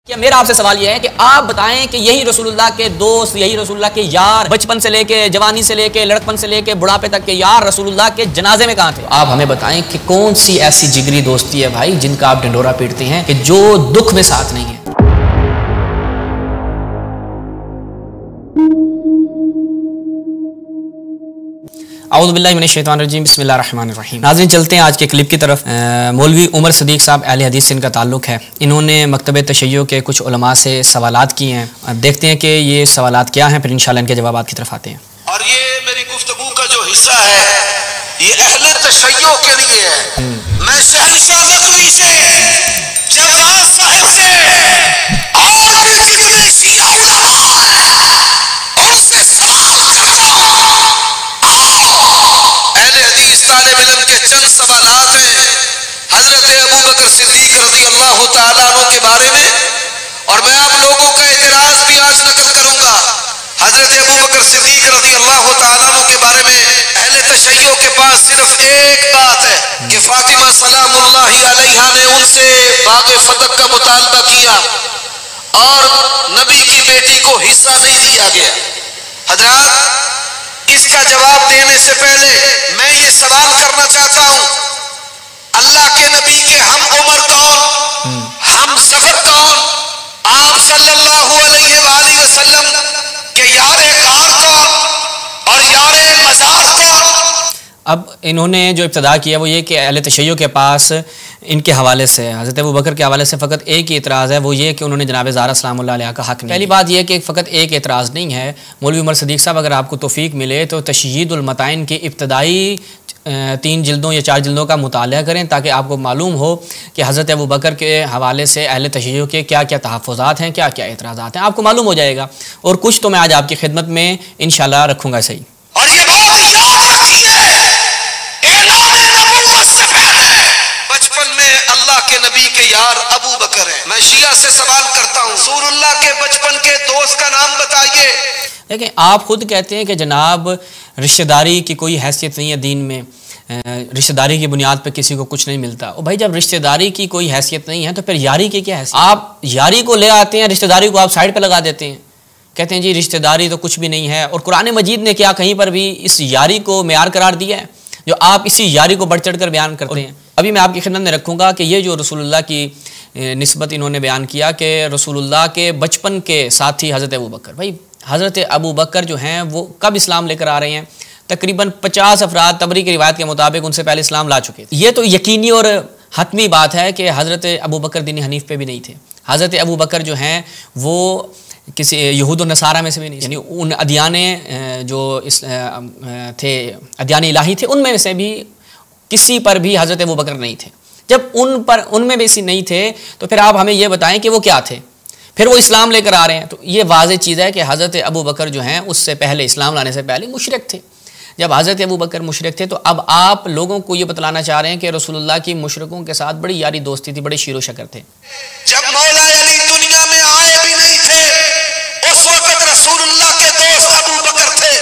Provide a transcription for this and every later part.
मेरा आपसे सवाल यह है कि आप बताएं कि यही रसूलुल्लाह के दोस्त, यही रसूलुल्लाह के यार, बचपन से लेके, जवानी से लेके, लड़कपन से लेके बुढ़ापे तक के यार रसूलुल्लाह के जनाजे में कहाँ थे? आप हमें बताएं कि कौन सी ऐसी जिगरी दोस्ती है भाई जिनका आप ढिंढोरा पीटते हैं कि जो दुख में साथ नहीं है। औज़ु बिल्लाहि मिनश शैतानिर रजीम, बिस्मिल्लाहिर रहमानिर रहीम। नाज़रीन, चलते हैं आज के क्लिप की तरफ। मौलवी उमर सदीक साहब अहले हदीस से इनका ताल्लुक़ है। इन्होंने मकतब तशय्युअ के कुछ उलमा से सवालात किए हैं। देखते हैं कि ये सवालात क्या हैं, फिर इंशाअल्लाह इनके जवाबात की तरफ आते हैं। और ये मेरी गुफ्तगू का जो हिस्सा है ये अहले तशय्युअ के लिए है। मैं शहंशाह नकवी से, जवाद साहिब से और भी जितने शिया उलमा हैं उनसे सवाल करता हूं। अहले हदीस तालिब इल्म के चंद सवालात हैं हजरत अबू बकर सिद्दीक रज़ी अल्लाह तआला अन्हु के बारे में, और मैं आप लोगों का एतराज भी आज नकल करूंगा। हजरत अबू बकर सिद्दीक रज़ी अल्लाह तआला अन्हु के बारे में अहले तशय्युअ के पास सिर्फ एक बात है कि फातिमा सलामुल्लाहि अलैहा ने उनसे बाग़े फतक का मुतालबा किया और नबी की बेटी को हिस्सा नहीं दिया गया। हजरात, इसका जवाब देने से पहले मैं ये सवाल करना चाहता हूं, अल्लाह के नबी के हम उम्र कौन, हम सफर कौन, आप सल्लल्लाहु अलैहि वसल्लम के यारे कार कौन और यारे मज़ार कौन? अब इन्होंने जो इब्तिदा किया वो ये कि अहले तशय्युअ के पास इनके हवाले से, हज़रत अबू बकर के हवाले से फ़कत एक ही एतराज़ है, वो ये कि उन्होंने जनाब ज़हरा सलामुल्लाह अलैहा का हक़ नहीं। पहली बात ये कि फ़कत एक एतराज़ नहीं है। मौलवी उमर सदीक साहब, अगर आपको तौफ़ीक मिले तो तशयीदुल मताइन की इब्तदाई 3 जिल्दों या 4 जिल्दों का मुताला करें ताकि आपको मालूम हो कि हज़रत अबू बकर के हवाले से अहले तशय्युअ के क्या क्या तहफ़्फ़ुज़ात हैं, क्या क्या एतराज़ात हैं, आपको मालूम हो जाएगा। और कुछ तो मैं आज आपकी खिदमत में इंशाअल्लाह रखूँगा सही। और ये बात याद रखिए, ऐलान नबूवत से पहले बचपन में अल्लाह के नबी के यार अबू बकर हैं। मैं शिया से सवाल करता हूँ, रसूलुल्लाह के बचपन के दोस्त का नाम बताइए। देखें, आप खुद कहते हैं कि जनाब रिश्तेदारी की कोई हैसियत नहीं है दीन में, रिश्तेदारी की बुनियाद पर किसी को कुछ नहीं मिलता। और भाई जब रिश्तेदारी की कोई हैसियत नहीं है तो फिर यारी की क्या हैसियत? आप यारी को ले आते हैं, रिश्तेदारी को आप साइड पे लगा देते हैं, कहते हैं जी रिश्तेदारी तो कुछ भी नहीं है। और कुरान मजीद ने क्या कहीं पर भी इस यारी को मेयार करार दिया है जो आप इसी यारी को बढ़ चढ़ कर बयान करते हैं? अभी मैं आपकी खिदमत में रखूँगा कि ये जो रसूलुल्लाह की निस्बत इन्होंने बयान किया कि रसूलुल्लाह के बचपन के साथी हज़रत अबू बकर, भाई हज़रत अबू बकर जो हैं वो कब इस्लाम लेकर आ रहे हैं? तकरीबन 50 अफराद तबरी की रिवायत के मुताबिक उनसे पहले इस्लाम ला चुके थे। ये तो यकीनी और हतमी बात है कि हज़रत अबू बकर दीन हनीफ पे भी नहीं थे। हज़रत अबू बकर जो हैं वो किसी यहूद और नसारा में से भी नहीं, यानी उन अदियाने जो इस थे अदियान इलाही थे उनमें से भी किसी पर भी हज़रत अबू बकर नहीं थे। जब उनमें भी ऐसी नहीं थे तो फिर आप हमें ये बताएं कि वो क्या थे, फिर वो इस्लाम लेकर आ रहे हैं। तो ये वाज़ेह चीज़ है कि हज़रत अबू बकर जो हैं उससे पहले, इस्लाम लाने से पहले मुशरिक थे। जब हज़रत अबू बकर मुशरिक थे तो अब आप लोगों को ये बतलाना चाह रहे हैं कि रसूलुल्लाह की मुशरिकों के साथ बड़ी यारी दोस्ती थी, बड़े शीरो शकर थे। जब मौला अली दुनिया में आए भी नहीं थे उस वक्त रसूलुल्लाह के दोस्त अबू बकर थे।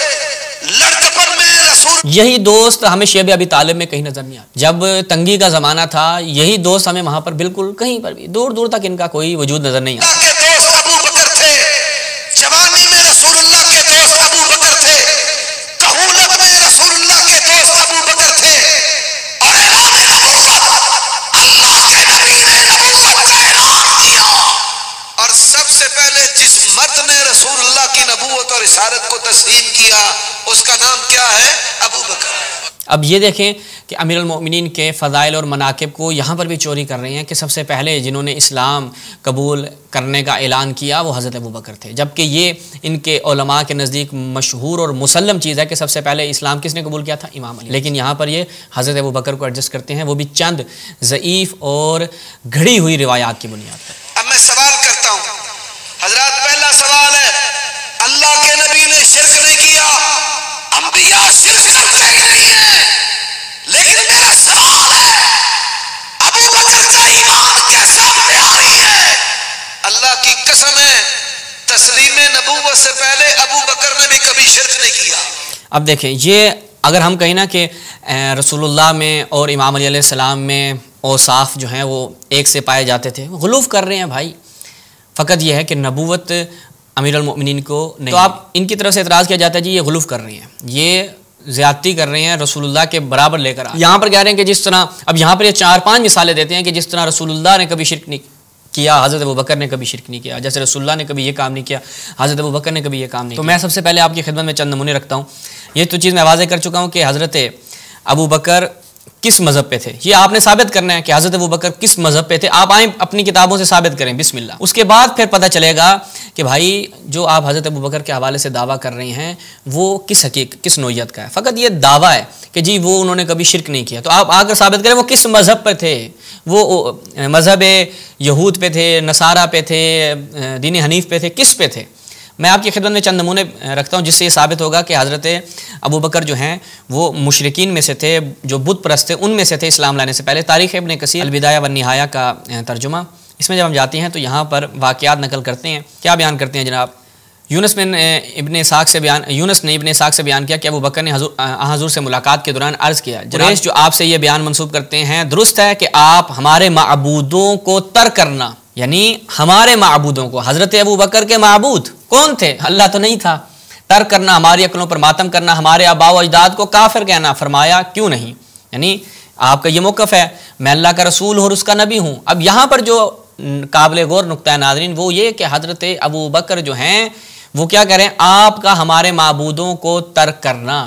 लड़कपन में रसूल, यही दोस्त हमें शेब अबी तालिब में कहीं नजर नहीं आते। जब तंगी का ज़माना था यही दोस्त हमें वहाँ पर बिल्कुल कहीं पर भी दूर दूर तक इनका कोई वजूद नजर नहीं आता। जवानी में रसूलुल्लाह के दोस्त अबू बकर थे, कहूलत में रसूलुल्लाह के दोस्त अबू बकर थे, और ऐलान नबूवत अल्लाह के नबी ने नबूवत का ऐलान किया। और सबसे पहले जिस मर्द ने रसूलुल्लाह की नबूवत और रिसालत को तस्लीम किया उसका नाम क्या है? अबू बकर। अब ये देखें कि अमीरुल मोमिनीन के फ़ज़ाइल और मनाकिब को यहाँ पर भी चोरी कर रहे हैं कि सबसे पहले जिन्होंने इस्लाम कबूल करने का ऐलान किया वो हज़रत अबू बकर थे, जबकि ये इनके उलमा के नज़दीक मशहूर और मुसल्लम चीज़ है कि सबसे पहले इस्लाम किसने कबूल किया था? इमाम अली। लेकिन यहाँ पर ये हज़रत अबू बकर को एडजस्ट करते हैं, वो भी चंद ज़ईफ़ और घड़ी हुई रिवायात की बुनियाद पर। अब मैं सवाल करता हूँ हज़रात, पहला सवाल है, अल्लाह के नबी ने शिर्क नहीं किया, अंबिया शिर्क करते ही नहीं है, लेकिन मेरा सवाल है अबू बकर का ईमान कैसा प्यारी है? अल्लाह की कसम है तस्लीम नबूवत से पहले अबू बकर ने भी कभी शिर्क नहीं किया। अब देखें, ये अगर हम कहें ना कि रसूलुल्लाह में और इमाम अली अलैहिस्सलाम में औसाफ जो हैं वो एक से पाए जाते थे, गुलूफ़ कर रहे हैं भाई। फ़कत यह है कि नबूवत अमीरुल मोमिनीन को नहीं। तो आप इनकी तरफ से एतराज़ किया जाता है जी ये गुलूफ़ कर रही हैं, ये ज़्यादती कर रहे हैं, रसूलुल्लाह के बराबर लेकर यहाँ पर कह रहे हैं कि जिस तरह, अब यहाँ पर ये 4-5 मिसालें देते हैं कि जिस तरह रसूलुल्लाह ने कभी शिर्क नहीं किया, हज़रत अबू बकर ने कभी शिर्क नहीं किया, जैसे रसूलुल्लाह ने कभी ये काम नहीं किया, हज़रत अबू बकर ने कभी ये काम नहीं किया। तो मैं सबसे पहले आपकी खिदमत में चंद नमूने रखता हूँ। ये तो चीज़ मैं वाज़ेह कर चुका हूँ कि हज़रत अबू बकर किस मज़हब पे थे, ये आपने साबित करना है कि हज़रत अबू बकर किस मज़हब पे थे। आप आए अपनी किताबों से साबित करें बिस्मिल्लाह, उसके बाद फिर पता चलेगा कि भाई जो आप हज़रत अबू बकर के हवाले से दावा कर रहे हैं वो किस नौइयत का है। फ़कत ये दावा है कि जी वो उन्होंने कभी शिरक नहीं किया, तो आप आकर साबित करें वो किस मज़हब पर थे, वो मज़हब यहूद पे थे, नसारा पे थे, दीन हनीफ पे थे, किस पे थे। मैं आपकी खिदमत में चंद नमूने रखता हूँ जिससे ये साबित होगा कि हज़रत अबू बकर जो हैं वो मुशरिकीन में से थे, जो बुत परस्त थे उनमें से थे इस्लाम लाने से पहले। तारीख़ इब्न कसीर अल-बिदाया व निहाया का तर्जुमा, इसमें जब हम जाते हैं तो यहाँ पर वाक़यात नकल करते हैं। क्या बयान करते हैं जनाब, यूनुस ने इब्न इसाक से बयान किया कि अबू बकर ने हज़ूर से मुलाकात के दौरान अर्ज़ किया, कुरैश जो आपसे ये बयान मंसूब करते हैं दुरुस्त है कि आप हमारे माबूदों को तर्क करना, यानी हमारे माबूदों को, हज़रत अबू बकर के माबूद कौन थे, अल्लाह तो नहीं था, तर्क करना, हमारी अक्लों पर मातम करना, हमारे आबा व अजदाद को काफिर कहना। फरमाया क्यों नहीं, यानी आपका ये मौक़िफ़ है मैं अल्लाह का रसूल और उसका नबी हूँ। अब यहाँ पर जो काबिल गौर नुक्ता है नाज़रीन वो ये कि हज़रत अबू बकर जो हैं वो क्या करें, आपका हमारे माबूदों को तर्क करना।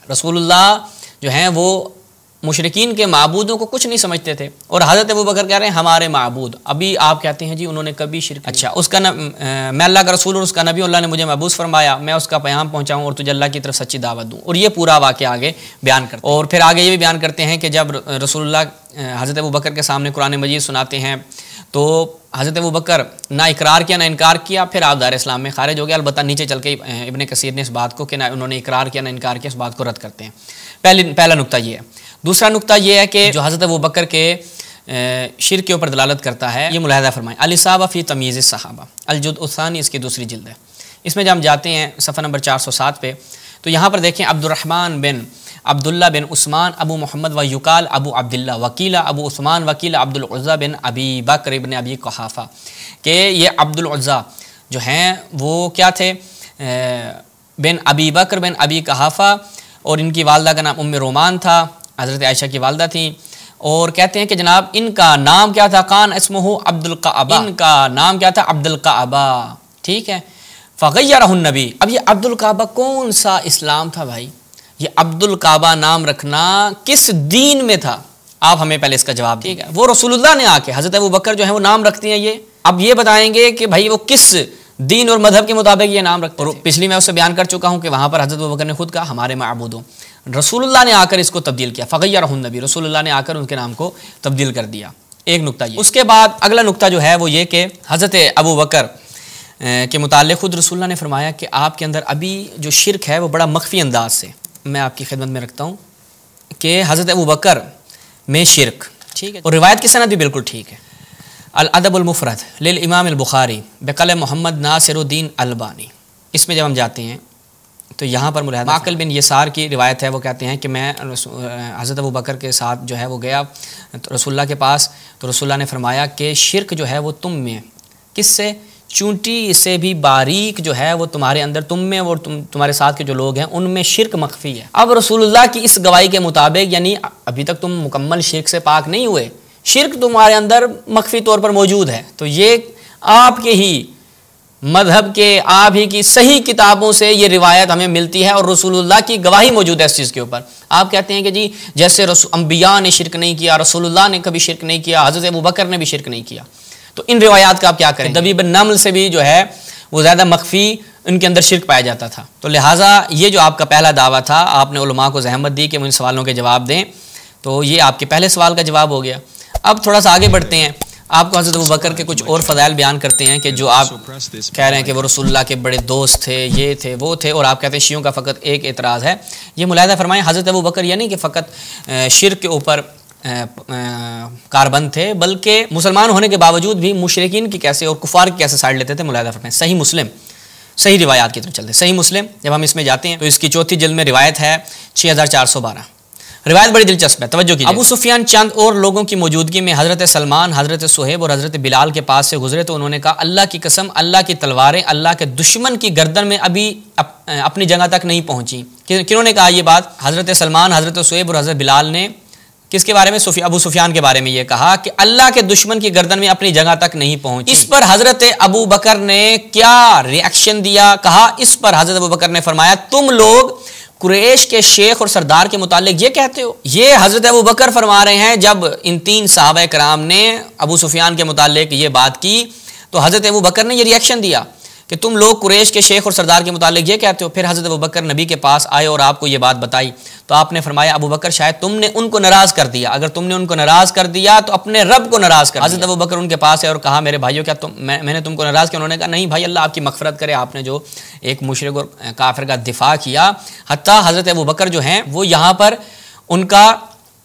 रसूलुल्लाह जो हैं वो मुशरिकीन के माबूदों को कुछ नहीं समझते थे और हज़रत अबू बकर कह रहे हैं हमारे माबूद। अभी आप कहते हैं जी उन्होंने कभी शिरक, अच्छा उसका मैं अल्लाह का रसूल और उसका नबी, अल्लाह ने मुझे महबूस फरमाया, मैं उसका पैगाम पहुँचाऊँ और तुझे अल्लाह की तरफ सच्ची दावत दूँ। और ये पूरा वाक़या आगे बयान करते हैं। और फिर आगे ये भी बयान करते हैं कि जब रसूलुल्लाह हज़रत अबू बकर के सामने कुरान मजीद सुनाते हैं तो हज़रत अबू बकर ना इकरार किया ना इनकार किया, फिर आप दार इस्लाम में खारिज हो गया। अलबत्ता नीचे चल के इब्न कसीर ने इस बात को कि ना उन्होंने इकरार किया ना इनकार किया, इस बात को रद्द करते हैं। पहला नुक्ता ये है। दूसरा नुक्ता ये है कि जो हज़रत अबू बकर के शिर्क के ऊपर दलालत करता है, ये मुलाहिज़ा फरमाएं अल-इसाबा फ़ी तमीज़ सहाबा अल-जुज़् अस-सानी, इसकी दूसरी जिल्द है। इसमें जब हम जाते हैं सफ़ा नंबर 407 पे तो यहाँ पर देखें अब्दुर्रहमान बिन अब्दुल्ला बिन उस्मान अबू मोहम्मद व युकाल अबू अब्दुल्ला वकीला अबू उस्मान वकीला अब्दुल उज़्ज़ा बिन अबी बकर इब्न अबी कुहाफ़ा, के ये अब्दुल उज़्ज़ा जो हैं वो क्या थे, बिन अबी बकर बिन अबी कुहाफ़ा, और इनकी वालदा का नाम उम्मे रोमान था, हज़रत आयशा की वालदा थी। और कहते हैं कि जनाब इनका नाम क्या था, कान इसमुहु अब्दुल काबा, इनका नाम क्या था अब्दुल काबा, ठीक है। फ़ग़य्यरहुन नबी, अब ये अब्दुल काबा कौन सा इस्लाम था भाई, ये अब्दुल काबा नाम रखना किस दीन में था, आप हमें पहले इसका जवाब दीजिए। वो रसूलुल्लाह ने आके हज़रत अबू बकर जो है वो नाम रखती हैं, ये अब ये बताएंगे कि भाई वो किस दीन और मजहब के मुताबिक ये नाम रखते थे। पिछली मैं उससे बयान कर चुका हूँ कि वहाँ पर हज़रत अबू बकर ने खुद कहा हमारे माबूदों, रसूलुल्लाह ने आकर इसको तब्दील किया, फ़ग़य्यरहुन नबी, रसूलुल्लाह ने आकर उनके नाम को तब्दील कर दिया। एक नुक्ता ये। उसके बाद अगला नुक्ता जो है वो ये कि हज़रत अबू बकर के मुताल्लिक़ खुद रसूलुल्लाह ने फरमाया कि आपके अंदर अभी जो शिरक है वो बड़ा मख्फी अंदाज से मैं आपकी खिदमत में रखता हूँ कि हज़रत अबू बकर में शिरक, ठीक है। और रिवायत की सनद भी बिल्कुल ठीक है। अल-अदबुल मुफ़रद लिल इमाम अल-बुखारी बक़ल मोहम्मद नासिरुद्दीन अलबानी, इसमें जब हम जाते हैं तो यहाँ पर मुलाहिज़ा माक़िल बिन यसार की रिवायत है, वो कहते हैं कि मैं हज़रत अबू बकर के साथ जो है वो गया तो रसूलुल्लाह के पास, तो रसूलुल्लाह ने फरमाया कि शिरक जो है वो तुम में, किससे, चूंटी से भी बारीक जो है वो तुम्हारे अंदर, तुम में और तुम्हारे साथ के जो लोग हैं उनमें शिरक मख्फी है। अब रसूलुल्लाह की इस गवाही के मुताबिक यानी अभी तक तुम मुकम्मल शिरक से पाक नहीं हुए, शिरक तुम्हारे अंदर मख्फी तौर पर मौजूद है। तो ये आपके ही मजहब के, आप ही की सही किताबों से ये रिवायत हमें मिलती है और रसूलुल्लाह की गवाही मौजूद है इस चीज़ के ऊपर। आप कहते हैं कि जी जैसे अंबिया ने शिरक नहीं किया, रसूलुल्लाह ने कभी शिरक नहीं किया, हज़रत अबू बकर ने भी शिरक नहीं किया, तो इन रिवायात का आप क्या करें। दबीब नमल से भी जो है वो ज़्यादा मख्फी उनके अंदर शिरक पाया जाता था। तो लिहाजा ये जो आपका पहला दावा था, आपने उलमा को ज़हमत दी कि इन सवालों के जवाब दें, तो ये आपके पहले सवाल का जवाब हो गया। अब थोड़ा सा आगे बढ़ते हैं, आपको हज़रत अबू बकर के कुछ और फ़ज़ाइल बयान करते हैं कि जो आप कह रहे हैं कि वो रसूलुल्लाह के बड़े दोस्त थे, ये थे वो थे, और आप कहते हैं शियों का फ़कत एक एतराज़ है। ये मुलाहिज़ा फरमाएं हज़रत अबू बकर यानी कि फ़कत शिरक के ऊपर कारबंद थे, बल्कि मुसलमान होने के बावजूद भी मुशरिकीन की कैसे और कुफार की कैसे साइड लेते थे। मुलाहिज़ा फरमाएं सही मुस्लिम, सही रिवायात की तरफ चलते। सही मुस्लिम जब हम इसमें जाते हैं तो इसकी चौथी जिल्द में रिवायत है 6412, रिवायत बड़ी दिलचस्प है, तवज्जो कीजिए। अबू सुफियान चंद और लोगों की मौजूदगी में हज़रत सलमान, हज़रत सुहेब और हज़रत बिलाल के पास से गुजरे तो उन्होंने कहा, अल्लाह की कसम, अल्लाह की तलवारें अल्लाह के दुश्मन की गर्दन में अभी अपनी जगह तक नहीं पहुंची। किन्होंने कहा ये बात? हज़रत सलमान, हज़रत सुहेब और हज़रत बिलाल ने किसके बारे में? अबू सुफियान के बारे में ये कहा कि अल्लाह के दुश्मन की गर्दन में अपनी जगह तक नहीं पहुंची। इस पर हज़रत अबू बकर ने क्या रिएक्शन दिया? कहा, इस पर हज़रत अबू बकर ने फरमाया, तुम लोग कुरैश के शेख और सरदार के मुतालिक ये कहते हो? ये हज़रत अबू बकर फरमा रहे हैं। जब इन 3 सहाबा कराम ने अबू सुफियान के मुतालिक ये बात की तो हज़रत अबू बकर ने ये रिएक्शन दिया कि तुम लोग कुरैश के शेख और सरदार के मुतालिक ये कहते हो। फिर हज़रत अबू बकर नबी के पास आए और आपको ये बात बताई तो आपने फरमाया, अबू बकर शायद तुमने उनको नाराज़ कर दिया। अगर तुमने उनको नाराज़ कर दिया तो अपने रब को नाराज़ कर। हज़रत अबू बकर उनके पास है और कहा, मेरे भाइयों क्या मैंने तुमको नाराज़ किया? उन्होंने कहा, नहीं भाई, अल्लाह आपकी मग़फ़िरत करे, आपने जो एक मुशरिक और काफिर का दिफा किया। हत्ता हज़रत अबू बकर जो हैं वो यहाँ पर उनका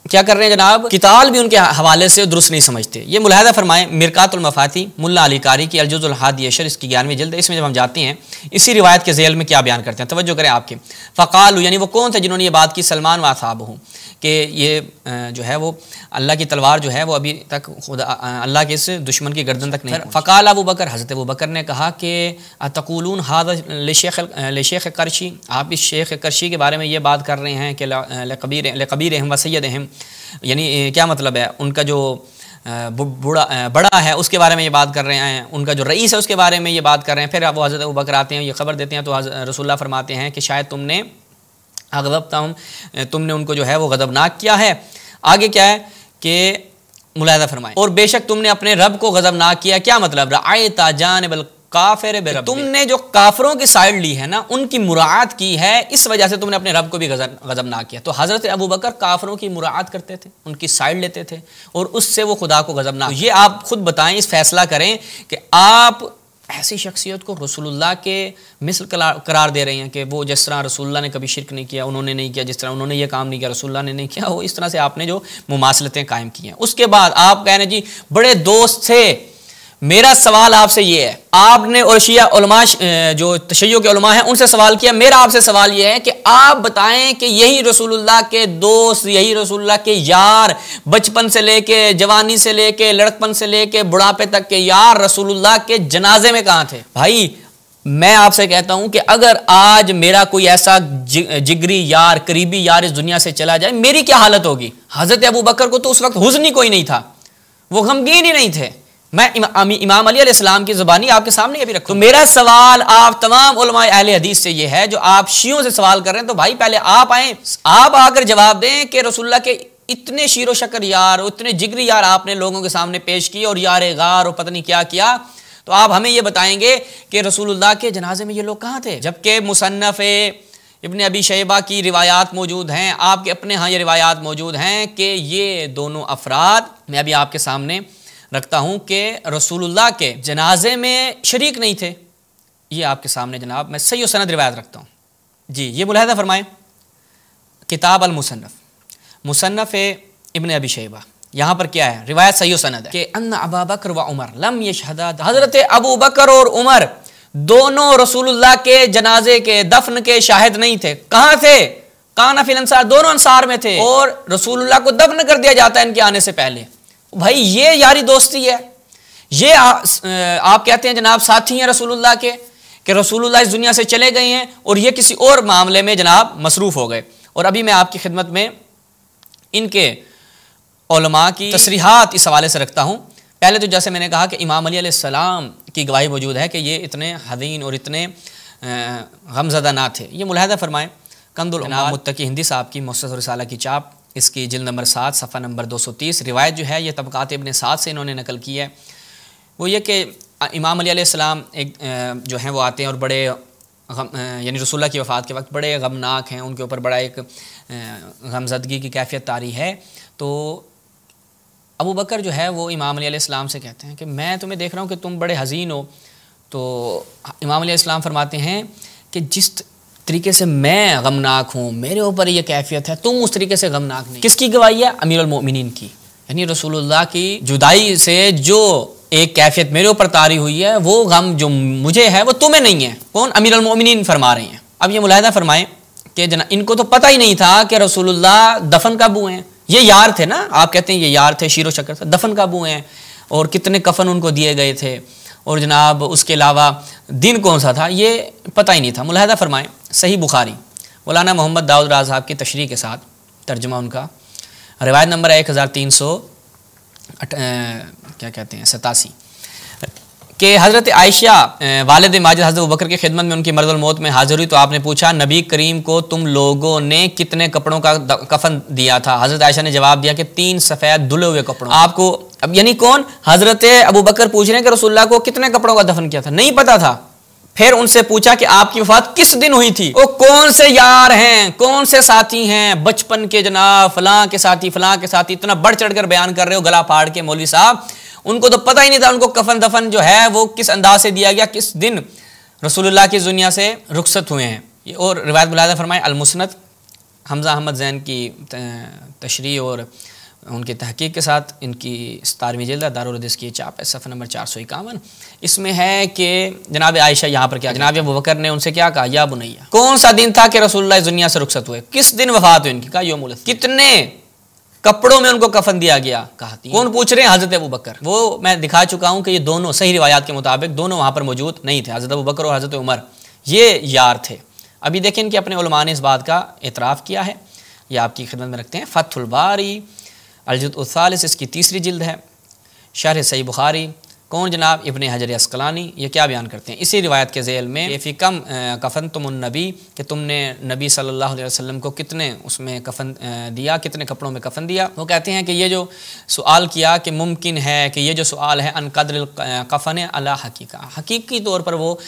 क्या कर रहे हैं जनाब, किताल भी उनके हवाले से दुरुस्त नहीं समझते। ये मुलाहदा फरमाएं मिरकातुल मफाती मुल्ला अली कारी की अल-जुज़ुल हादी अशर, इसकी 11वीं जिल्द। इसमें जब हम जाते हैं इसी रिवायत के ज़ेल में क्या बयान करते हैं, तवज्जो करें आपके। फ़क़ालू, यानी वो कौन थे जिन्होंने ये बात की? सलमान व असहाबहु, कि ये जो है वो अल्लाह की तलवार जो है वो अभी तक खुदा अल्लाह के इस दुश्मन की गर्दन तक नहीं। फ़क़ाल अबू बकर, हज़रत अबू बकर ने कहा कि अतक़ूलून हाज़ा लिशेख़ करशी, आप इस शेख करशी के बारे में ये बात कर रहे हैं कि लकबीरहिम व सय्यदहिम, यानी क्या मतलब है? उनका जो बड़ा है उसके बारे में ये बात कर रहे हैं, उनका जो रईस है उसके बारे में ये बात कर रहे हैं। फिर वो हज़रत अबू बकर आते हैं, ये खबर देते हैं तो रसूलुल्लाह फरमाते हैं कि शायद तुमने उनको जो है वो गज़बनाक किया है। आगे क्या है कि मुलाहिज़ा फरमाएं, और बेशक तुमने अपने रब को गज़बनाक किया। क्या मतलब? रआयता जानिबल काफिर बिरब्बिक, तुमने जो काफिरों की साइड ली है ना, उनकी मुराद की है, इस वजह से तुमने अपने रब को भी गज़बनाक किया। तो हज़रत अबू बकर काफिरों की मुराद करते थे, उनकी साइड लेते थे और उससे वो खुदा को गज़बनाक। तो ये आप खुद बताएं, इस फैसला करें कि आप ऐसी शख्सियत को रसूलुल्लाह के मिसल करार दे रहे हैं कि वो जिस तरह रसूलुल्लाह ने कभी शिरक नहीं किया, उन्होंने नहीं किया, जिस तरह उन्होंने ये काम नहीं किया रसूलुल्लाह ने नहीं किया, वो इस तरह से आपने जो मुमासलतें कायम की हैं। उसके बाद आप कह रहे हैं जी बड़े दोस्त थे। मेरा सवाल आपसे ये है, आपने और शिया उलमा जो तशय्यो के उलमा हैं उनसे सवाल किया, मेरा आपसे सवाल ये है कि आप बताएं कि यही रसूलुल्लाह के दोस्त, यही रसूलुल्लाह के यार, बचपन से लेके जवानी से लेके लड़कपन से लेके बुढ़ापे तक के यार रसूलुल्लाह के जनाजे में कहाँ थे? भाई मैं आपसे कहता हूं कि अगर आज मेरा कोई ऐसा जिगरी यार, करीबी यार इस दुनिया से चला जाए, मेरी क्या हालत होगी? हज़रत अबू बकर को तो उस वक्त हुज़्न ही कोई नहीं था, वो गमगीन ही नहीं थे। मैं इमाम अली अलैहिस्सलाम की ज़ुबानी आपके सामने अभी रखूं। तो मेरा सवाल आप तमाम उलमा अहले हदीस से ये है, जो आप शियों से सवाल कर रहे हैं, तो भाई पहले आप आए, आप आकर जवाब दें कि रसूलुल्लाह के इतने शीरो शक्कर यार, इतने जिगरी यार आपने लोगों के सामने पेश किए और यार गार और पता नहीं क्या किया, तो आप हमें ये बताएंगे कि रसूलुल्लाह के जनाजे में ये लोग कहाँ थे? जबकि मुसन्नफ इब्न अबी शैबा की रिवायात मौजूद हैं, आपके अपने यहाँ ये रिवायात मौजूद हैं कि ये दोनों अफराद, मैं अभी आपके सामने रखता हूं कि रसूलुल्लाह के जनाजे में शरीक नहीं थे। ये आपके सामने जनाब मैं सही सनद रिवायत रखता हूं जी। ये मुलाहिज़ा फरमाएं, किताब अल मुसन्नफ, मुसन्नफ इब्न अबी शैबा, यहां पर क्या है? रिवायत सही सनद है कि अन्ना अबू बकर व उमर लम यशहदा, हज़रत अबू बकर और उमर दोनों रसूलुल्लाह के जनाजे के दफन के शाहिद नहीं थे। कहां थे? काना फिल अंसार, दोनों अंसार में थे और रसूलुल्लाह को दफन कर दिया जाता है इनके आने से पहले। भाई ये यारी दोस्ती है। ये आप कहते हैं जनाब साथी हैं रसूलुल्लाह के, कि रसूलुल्लाह इस दुनिया से चले गए हैं और ये किसी और मामले में जनाब मसरूफ़ हो गए। और अभी मैं आपकी खिदमत में इनके उलमा की तसरीहात इस हवाले से रखता हूँ। पहले तो जैसे मैंने कहा कि इमाम अली अलैहिस्सलाम की गवाही मौजूद है कि ये इतने हज़ीन और इतने गमज़दा ना थे। ये मुलाहिज़ा फरमाएँ, कंदुल मुत्तकी हिंदी साहब की मुख्तसर रिसाला की छाप, इसकी जिल्द नंबर 7 सफ़ा नंबर 230। रिवायत जो है ये तबक़ात इब्न साद से इन्होंने नकल की है। वो ये कि इमाम अली अलैहिस्सलाम एक जो हैं वो आते हैं और बड़े यानी रसूलुल्लाह की वफ़ात के वक्त बड़े गमनाक हैं, उनके ऊपर बड़ा एक गमज़दगी की कैफियत तारी है। तो अबू बकर जो है वो इमाम अली अलैहिस्सलाम से कहते हैं कि मैं तुम्हें देख रहा हूँ कि तुम बड़े हज़ीन हो। तो इमाम अली अलैहिस्सलाम फरमाते हैं कि जिस तरीके से मैं गमनाक हूँ, मेरे ऊपर ये कैफियत है, तुम उस तरीके से गमनाक नहीं। किसकी गवाही है? अमीरुल मोमिनीन की, यानी रसूलुल्लाह की जुदाई से जो एक कैफियत मेरे ऊपर तारी हुई है, वो गम जो मुझे है वो तुम्हें नहीं है। कौन? अमीरुल मोमिनीन फरमा रही हैं। अब ये मुलाहिज़ा फरमाएं कि इनको तो पता ही नहीं था कि रसूलुल्लाह दफन कब हुए हैं। ये यार थे ना, आप कहते हैं ये यार थे, शीरो शक्कर था, दफन कब हुए हैं और कितने कफन उनको दिए गए थे और जनाब उसके अलावा दिन कौन सा था ये पता ही नहीं था। मुलाहिदा फरमाएं, सही बुखारी मौलाना मोहम्मद दाऊद राज साहब की तशरीह के साथ तर्जुमा उनका, रिवायत नंबर है 1387 कि हज़रत आयशा वालिद माजिद हज़रत अबू बकर की खिदमत में उनकी मर्दुल मौत में हाजिर हुई तो आपने पूछा नबी करीम को तुम लोगों ने कितने कपड़ों का कफन दिया था। हज़रत आयशा ने जवाब दिया कि 3 सफ़ेद धुले हुए कपड़ों। आपको अब यानी कौन, हज़रत अबू बकर पूछ रहे हैं कि रसूलुल्लाह को कितने कपड़ों का दफन किया था, नहीं पता था। फिर उनसे पूछा कि आपकी वफात किस दिन हुई थी, वो कौन से यार हैं, कौन से साथी हैं, बचपन के जनाब फलां के साथी, फलां के साथी, इतना बढ़ चढ़ कर बयान कर रहे हो गला फाड़ के मौलवी साहब। उनको तो पता ही नहीं था उनको कफन दफन जो है वो किस अंदाज से दिया गया, किस दिन रसूलुल्लाह की दुनिया से रुखसत हुए हैं। और रिवायत मुलाहिदा फरमाएं अल-मुस्नद हमजा अहमद जैन की तशरीह और उनकी तहकीक के साथ इनकी 17वीं जिल्द दारुल हदीस की चाप है, सफ़ा नंबर 451। इसमें है कि जनाब आयशा यहाँ पर क्या, जनाब अबू बकर ने उनसे क्या कहा, या बुनैया, कौन सा दिन था कि रसूलुल्लाह इस दुनिया से रुखसत हुए, किस दिन वफात हुई इनकी, कहा यौमुल, कितने कपड़ों में उनको कफन दिया गया, कहा कौन पूछ रहे हैं, हज़रत अबू बकर। वो मैं दिखा चुका हूँ कि ये दोनों सही रिवायात के मुताबिक दोनों वहाँ पर मौजूद नहीं थे, हज़रत अबू बकर और हज़रत उमर ये यार थे। अभी देखें कि अपने उलमा ने इस बात का एतराफ़ किया है, ये आपकी खिदमत में रखते हैं। फ़थुल बारी अल-जुज़्उ अस-सालिस इसकी 3री जिल्द है, शरह सही बुखारी। कौन जनाब, इब्ने हजर अस्क़लानी, ये क्या बयान करते हैं इसी रिवायत के ज़ेल में, फ़ी कम कफ़न तुमुन नबी, कि तुमने नबी सल्लल्लाहु अलैहि वसल्लम को कितने उसमें कफ़न दिया, कितने कपड़ों में कफ़न दिया। वो कहते हैं कि ये जो सवाल किया कि मुमकिन है कि ये जो सवाल है अन क़द्रिल कफ़न अला हकीका, हकीकी तौर पर वो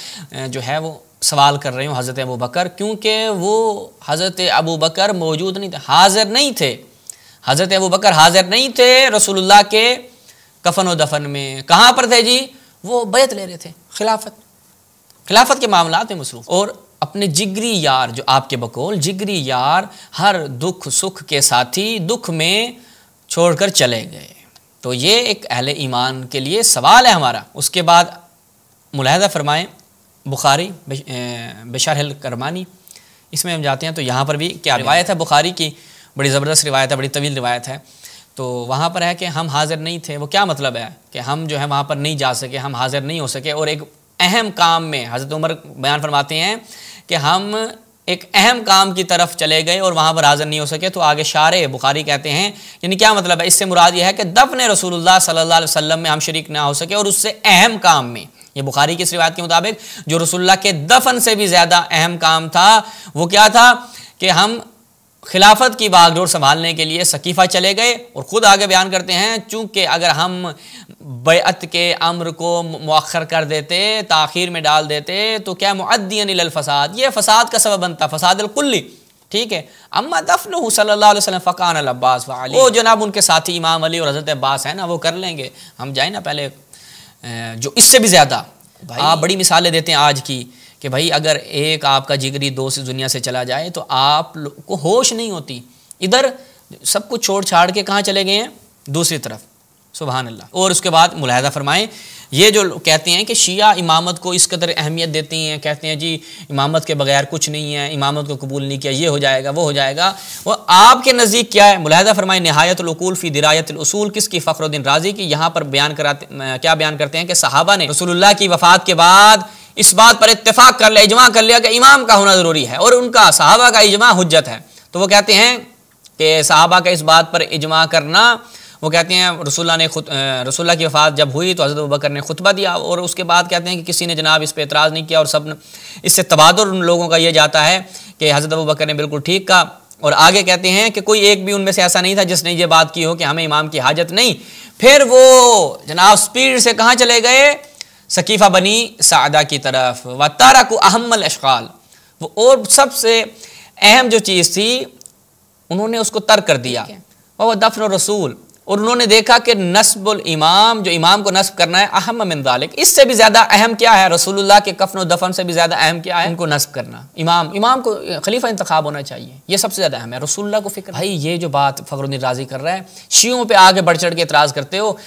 जो है वो सवाल कर रहे हो हज़रत अबू बकर, क्योंकि वो हज़रत अबू बकर मौजूद नहीं थे, हाज़िर नहीं थे। हज़रत अबू बकर हाज़िर नहीं थे रसूलुल्लाह के कफन व दफन में। कहाँ पर थे जी, वो बैत ले रहे थे, खिलाफत के मामलात में मसरूफ़। और अपने जिगरी यार, जो आपके बकौल जिगरी यार, हर दुख सुख के साथी दुख में छोड़कर चले गए। तो ये एक अहले ईमान के लिए सवाल है हमारा। उसके बाद मुलाहिदा फरमाएँ बुखारी बशरह करमानी, इसमें हम जाते हैं तो यहाँ पर भी क्या रिवायत है बुखारी की, बड़ी ज़बरदस्त रिवायत है, बड़ी तवील रिवायत है। तो वहाँ पर है कि हम हाज़िर नहीं थे। वो क्या मतलब है कि हम जो है वहाँ पर नहीं जा सके, हम हाज़िर नहीं हो सके। और एक अहम काम में हज़रत उमर बयान फरमाते हैं कि हम एक अहम काम की तरफ चले गए और वहाँ पर हाज़िर नहीं हो सके। तो आगे शारे बुखारी कहते हैं, यानी क्या मतलब है, इससे मुराद यह है कि दफन रसूलुल्लाह सल्लल्लाहु अलैहि वसल्लम में हम शरीक ना हो सके और उससे अहम काम में, ये बुखारी की इस रिवायत के मुताबिक जो रसूलुल्लाह के दफन से भी ज़्यादा अहम काम था वो क्या था कि हम खिलाफत की बागडोर संभालने के लिए सकीफ़ा चले गए। और ख़ुद आगे बयान करते हैं, चूँकि अगर हम बैअत के अम्र को मुअख्खर कर देते, ताख़ीर में डाल देते, तो क्या मुअद्दियन इलल फ़साद, ये फ़साद का सबब बनता, फ़साद अल कुल्ली। ठीक है, अम्मा दफनुहु सल्लल्लाहु अलैहि वसल्लम फ़कान अल अब्बास व अली, वो जनाब उनके साथी इमाम अली और हज़रत अब्बास है ना, वो कर लेंगे, हम जाए ना पहले। जो इससे भी ज़्यादा आप बड़ी मिसालें देते हैं आज की कि भाई अगर एक आपका जिगरी दोस्त दुनिया से चला जाए तो आप को होश नहीं होती, इधर सब कुछ छोड़ छाड़ के कहाँ चले गए हैं, दूसरी तरफ। सुभान अल्लाह। और उसके बाद मुलाहिदा फरमाएं, ये जो कहते हैं कि शिया इमामत को इस कदर अहमियत देती हैं, कहते हैं जी इमामत के बगैर कुछ नहीं है, इमामत को कबूल नहीं किया ये हो जाएगा वो हो जाएगा, वो आपके नज़दीक क्या है। मुलाहिदा फरमाएं निहायतुल उकूल फ़ी दिरायतिल उसूल किसकी, फ़खरुद्दीन राज़ी की। यहाँ पर बयान कराते क्या बयान करते हैं कि सहाबा ने रसूलुल्लाह की वफ़ात के बाद इस बात पर इत्तेफाक कर लिया, इजमा कर लिया कि इमाम का होना ज़रूरी है और उनका सहाबा का इजमा हुज्जत है। तो वो कहते हैं कि सहाबा का इस बात पर इजमा करना, वो कहते हैं रसूलुल्लाह की वफ़ात जब हुई तो हज़रत अबू बकर ने खुतबा दिया और उसके बाद कहते हैं कि किसी ने जनाब इस पर एतराज़ नहीं किया और सब इससे तबादुल उन लोगों का ये जाता है कि हज़रत अबू बकर ने बिल्कुल ठीक कहा। और आगे कहते हैं कि कोई एक भी उनमें से ऐसा नहीं था जिसने ये बात की हो कि हमें इमाम की हाजत नहीं। फिर वो जनाब स्पीड से कहाँ चले गए, सकीफ़ा बनी सादा की तरफ। व तारकु अहम्मल अशग़ाल, वो और सबसे अहम जो चीज़ थी उन्होंने उसको तर्क कर दिया, वह दफन रसूल। और उन्होंने देखा कि नस्बुल इमाम, जो इमाम को नस्ब करना है, अहम मिन ज़ालिक, इससे भी ज़्यादा अहम क्या है, रसूलुल्लाह के कफन और दफन से भी ज़्यादा अहम क्या है, उनको नस्ब करना। इमाम को खलीफा इंतखाब होना चाहिए, ये सबसे ज़्यादा अहम है। रसूलुल्लाह को फिक्र। भाई ये जो बात फ़खरुद्दीन राज़ी कर रहा है, शियों पे आगे बढ़ चढ़ के एतराज़ करते हो,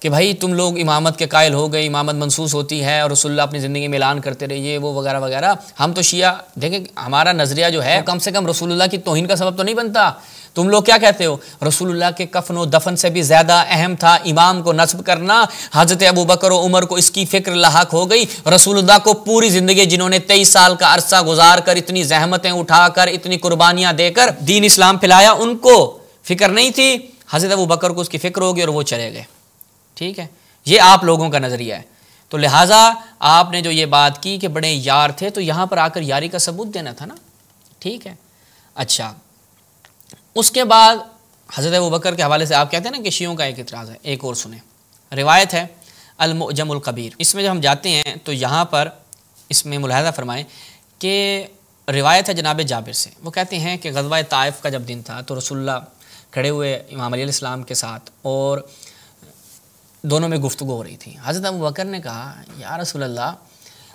कि भाई तुम लोग इमामत के कायल हो गए, इमामत मनसूस होती है और रसूलुल्लाह अपनी ज़िंदगी में ऐलान करते रहिए वो वगैरह वगैरह। हम तो शिया देखें, हमारा नज़रिया जो है कम से कम रसूलुल्लाह की तौहीन का सबब तो नहीं बनता। तुम लोग क्या कहते हो, रसूलुल्लाह के कफन व दफन से भी ज़्यादा अहम था इमाम को नस्ब करना। हज़रत अबू बकर और उमर को इसकी फ़िक्र लाहक हो गई। रसूलुल्लाह को पूरी ज़िंदगी जिन्होंने 23 साल का अरसा गुजार कर, इतनी जहमतें उठाकर, इतनी कुर्बानियाँ देकर दीन इस्लाम फैलाया, उनको फ़िक्र नहीं थी। हज़रत अबू बकर को उसकी फ़िक्र होगी और वो चले गए। ठीक है, ये आप लोगों का नज़रिया है। तो लिहाजा आपने जो ये बात की कि बड़े यार थे, तो यहाँ पर आकर यारी का सबूत देना था ना। ठीक है, अच्छा, उसके बाद हज़रत अबू बकर के हवाले से आप कहते हैं ना कि शियों का एक इतराज़ है। एक और सुने, रिवायत है अल-मुअजमुल कबीर। इसमें जब हम जाते हैं तो यहाँ पर इसमें मुलाहज़ा फरमाएँ कि रिवायत है जनाब जाबिर से। वो कहते हैं कि ग़ज़वा ताइफ का जब दिन था तो रसूलुल्लाह खड़े हुए इमाम अली अलैहिस्सलाम के साथ और दोनों में गुफ्तगू हो रही थी। हज़रत अबू बकर ने कहा, या रसूलल्लाह,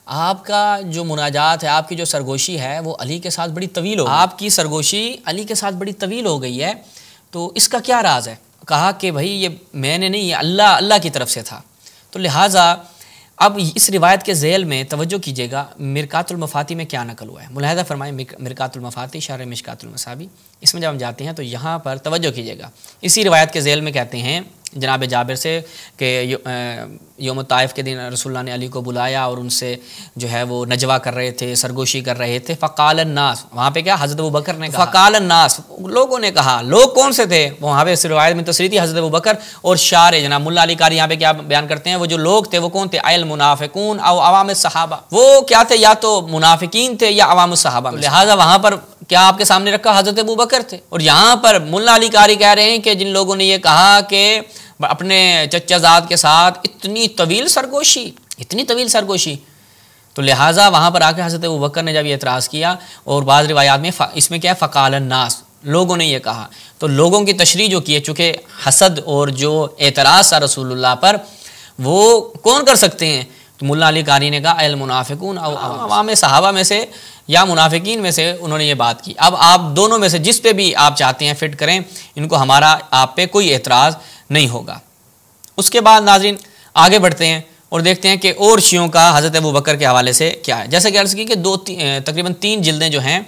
आपका जो मुनाजात है, आपकी जो सरगोशी है वो अली के साथ बड़ी तवील हो गई। आपकी सरगोशी अली के साथ बड़ी तवील हो गई है, तो इसका क्या राज है? कहा कि भाई ये मैंने नहीं, ये अल्लाह की तरफ से था। तो लिहाजा अब इस रिवायत के ज़ेल में तवज्जो कीजिएगा, मिरकातुल मफ़ाती में क्या नकल हुआ है। मुलाहिज़ा फरमाएं मिरकातुल मफ़ाती शरह मिशकातुल मसाबी, इसमें जब हम जाते हैं तो यहाँ पर तवज्जो कीजिएगा। इसी रिवायत के ज़ेल में कहते हैं जनाब जाबिर से कि यौम ताइफ के दिन रसूलुल्लाह ने अली को बुलाया और उनसे जो है वो नजवा कर रहे थे, सरगोशी कर रहे थे। फ़क़ाल अन्नास, वहाँ पे क्या हज़रत अबू बकर ने कहा, फ़क़ाल अन्नास, लोगों ने कहा। लोग कौन से थे? वहाँ पे इस रिवायत में तस्रीह थी हज़रत अबू बकर और शार जनाब मुल्ला अली कारी यहाँ पे क्या बयान करते हैं, वो जो लोग थे वो कौन थे? अल मुनाफ़िकून औ अवाम सहाबा। वो क्या थे? या तो मुनाफिकीन थे या अवाम सहाबा। लिहाजा वहाँ पर क्या आपके सामने रखा? हज़रत अबू बकर थे। और यहाँ पर मुल्ला अली कारी कह रहे हैं कि जिन लोगों ने ये कहा कि अपने चच्चाजाद के साथ इतनी तवील सरगोशी, इतनी तवील सरगोशी, तो लिहाजा वहाँ पर आकर हज़रत अबू बकर ने जब ये एतराज़ किया, और बाज़ रिवायात में इसमें क्या है, फ़क़ाल अन्नास, लोगों ने ये कहा। तो लोगों की तशरीह जो की है, चूँकि हसद और जो एतराज़ था रसूलुल्लाह पर, वो कौन कर सकते हैं? तो मुल्ला अली कारी ने कहा अल मुनाफिकून औ अवाम सहाबा में से या मुनाफिकीन में से उन्होंने ये बात की। अब आप दोनों में से जिस पे भी आप चाहते हैं फिट करें, इनको हमारा आप पे कोई एतराज़ नहीं होगा। उसके बाद नाज़रीन आगे बढ़ते हैं और देखते हैं कि और शियों का हज़रत अबू बकर के हवाले से क्या है। जैसे कि अर्ज़ की कि तकरीबन 3 जिल्दें जो हैं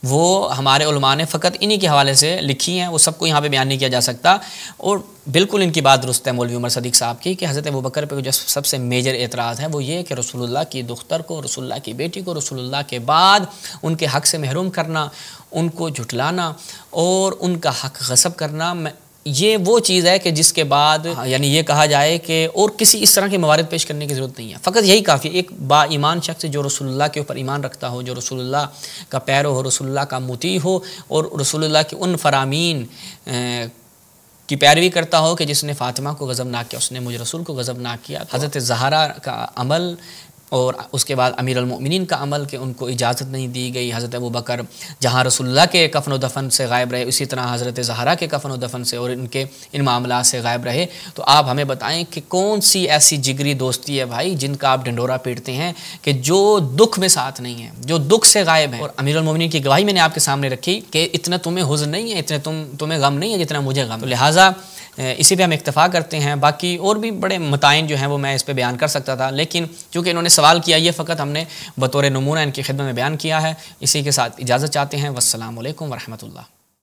वो हमारे उलमा ने फ़कत इन्हीं के हवाले से लिखी हैं, वो सबको यहाँ पे बयान नहीं किया जा सकता। और बिल्कुल इनकी बात दुरुस्त है मौलवी उमर सदीक़ साहब की कि हज़रत अबू बकर पे जो सबसे मेजर एतराज़ है वो ये कि रसूलुल्लाह की दुख्तर को, रसूलुल्लाह की बेटी को रसूलुल्लाह के बाद उनके हक़ से महरूम करना, उनको झुटलाना और उनका हक़ गस्ब करना, ये वो चीज़ है कि जिसके बाद यानी ये कहा जाए कि और किसी इस तरह के मवारिद पेश करने की ज़रूरत नहीं है। फ़कत यही काफ़ी, एक बाईमान शख्स जो रसूलुल्लाह के ऊपर ईमान रखता हो, जो रसूलुल्लाह का पैरो हो, रसूलुल्लाह का मुती हो और रसूलुल्लाह के उन फरामीन की पैरवी करता हो कि जिसने फ़ातिमा को गज़ब ना किया, उसने मुझ रसूल को गज़ब ना किया। हज़रत ज़हरा का अमल और उसके बाद अमीर अल मोमिनीन का अमल कि उनको इजाज़त नहीं दी गई। हज़रत अबू बकर जहाँ रसूलुल्लाह के कफ़न व दफन से गायब रहे, उसी तरह हज़रत ज़हरा के कफ़न व दफन से और इनके इन मामलात से गायब रहे। तो आप हमें बताएं कि कौन सी ऐसी जिगरी दोस्ती है भाई जिनका आप ढिंडोरा पीटते हैं कि जो दुख में साथ नहीं है, जो दुख से गायब है। और अमीर अल मोमिनीन की गवाही मैंने आपके सामने रखी कि इतना तुम्हें हुज़्न नहीं है, इतने तुम्हें गम नहीं है जितना मुझे गम। तो लिहाजा इसी पे हम इक्तफ़ा करते हैं। बाकी और भी बड़े मताइन जो हैं वो मैं इस पे बयान कर सकता था, लेकिन चूँकि इन्होंने सवाल किया, ये फ़कत हमने बतौर नमूना इनकी खिदमत में बयान किया है। इसी के साथ इजाज़त चाहते हैं। वस्सलामु अलैकुम वरहमतुल्लाह।